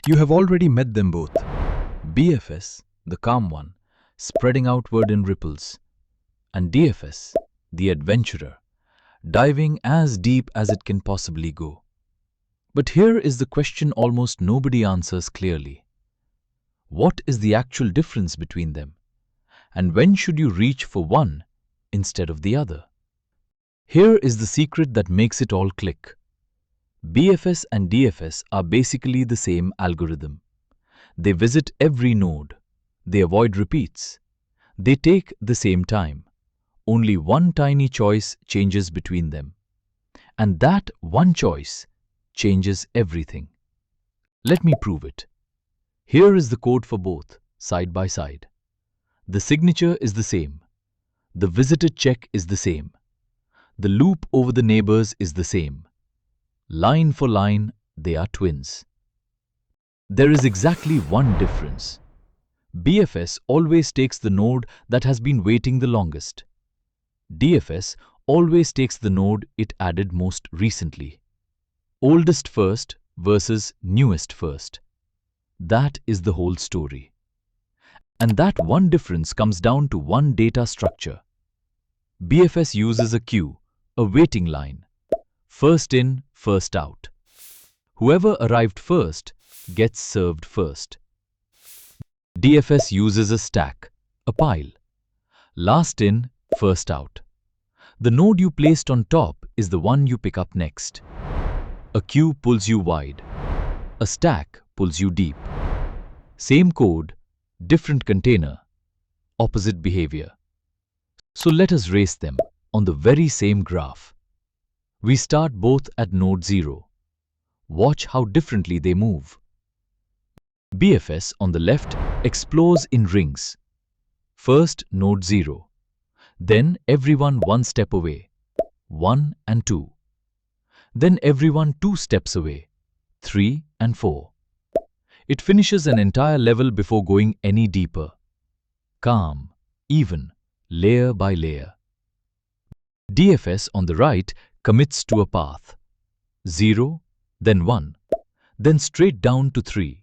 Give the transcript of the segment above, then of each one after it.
You have already met them both. BFS, the calm one, spreading outward in ripples, and DFS, the adventurer, diving as deep as it can possibly go. But here is the question almost nobody answers clearly. What is the actual difference between them? And when should you reach for one instead of the other? Here is the secret that makes it all click. BFS and DFS are basically the same algorithm. They visit every node. They avoid repeats. They take the same time. Only one tiny choice changes between them. And that one choice changes everything. Let me prove it. Here is the code for both, side by side. The signature is the same. The visited check is the same. The loop over the neighbors is the same. Line for line, they are twins. There is exactly one difference. BFS always takes the node that has been waiting the longest. DFS always takes the node it added most recently. Oldest first versus newest first. That is the whole story. And that one difference comes down to one data structure. BFS uses a queue, a waiting line. First in, first out. Whoever arrived first gets served first. DFS uses a stack, a pile. Last in, first out. The node you placed on top is the one you pick up next. A queue pulls you wide. A stack pulls you deep. Same code, different container, opposite behavior. So let us race them on the very same graph. We start both at node 0. Watch how differently they move. BFS on the left explores in rings. First node 0. Then everyone one step away. 1 and 2. Then everyone 2 steps away. 3 and 4. It finishes an entire level before going any deeper. Calm, even, layer by layer. DFS on the right commits to a path. 0, then 1, then straight down to 3.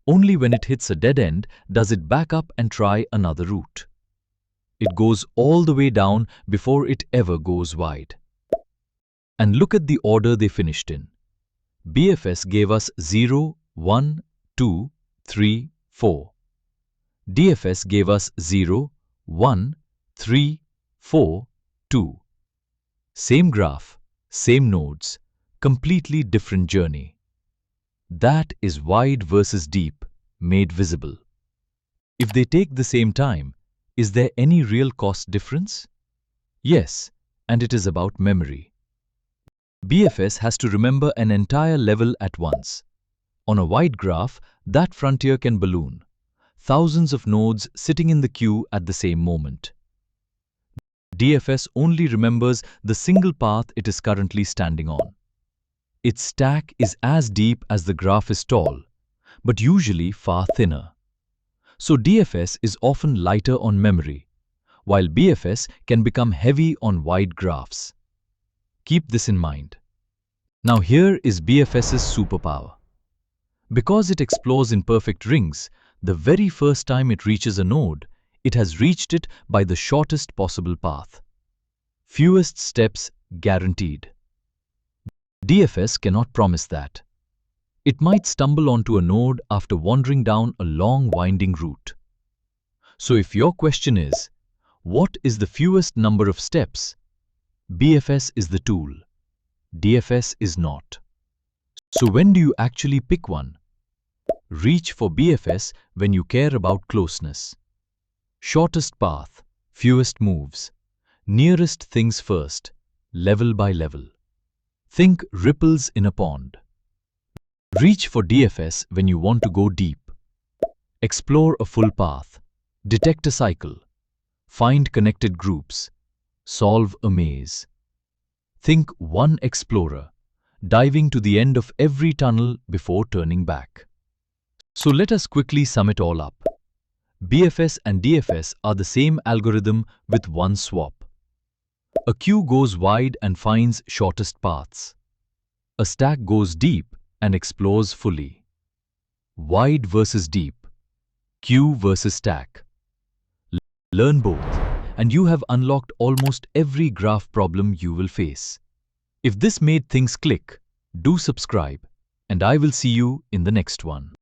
Only when it hits a dead end does it back up and try another route. It goes all the way down before it ever goes wide. And look at the order they finished in. BFS gave us 0, 1, 2, 3, 4. DFS gave us 0, 1, 3, 4, 2. Same graph, same nodes, completely different journey. That is wide versus deep, made visible. If they take the same time, is there any real cost difference? Yes, and it is about memory. BFS has to remember an entire level at once. On a wide graph, that frontier can balloon. Thousands of nodes sitting in the queue at the same moment. DFS only remembers the single path it is currently standing on. Its stack is as deep as the graph is tall, but usually far thinner. So DFS is often lighter on memory, while BFS can become heavy on wide graphs. Keep this in mind. Now here is BFS's superpower. Because it explores in perfect rings, the very first time it reaches a node, it has reached it by the shortest possible path. Fewest steps guaranteed. DFS cannot promise that. It might stumble onto a node after wandering down a long winding route. So if your question is, what is the fewest number of steps? BFS is the tool. DFS is not. So when do you actually pick one? Reach for BFS when you care about closeness. Shortest path, fewest moves. Nearest things first, level by level. Think ripples in a pond. Reach for DFS when you want to go deep. Explore a full path. Detect a cycle. Find connected groups. Solve a maze. Think one explorer, diving to the end of every tunnel before turning back. So let us quickly sum it all up. BFS and DFS are the same algorithm with one swap. A queue goes wide and finds shortest paths. A stack goes deep and explores fully. wide versus deep, queue versus stack. Learn both, and you have unlocked almost every graph problem you will face. If this made things click, do subscribe, and I will see you in the next one.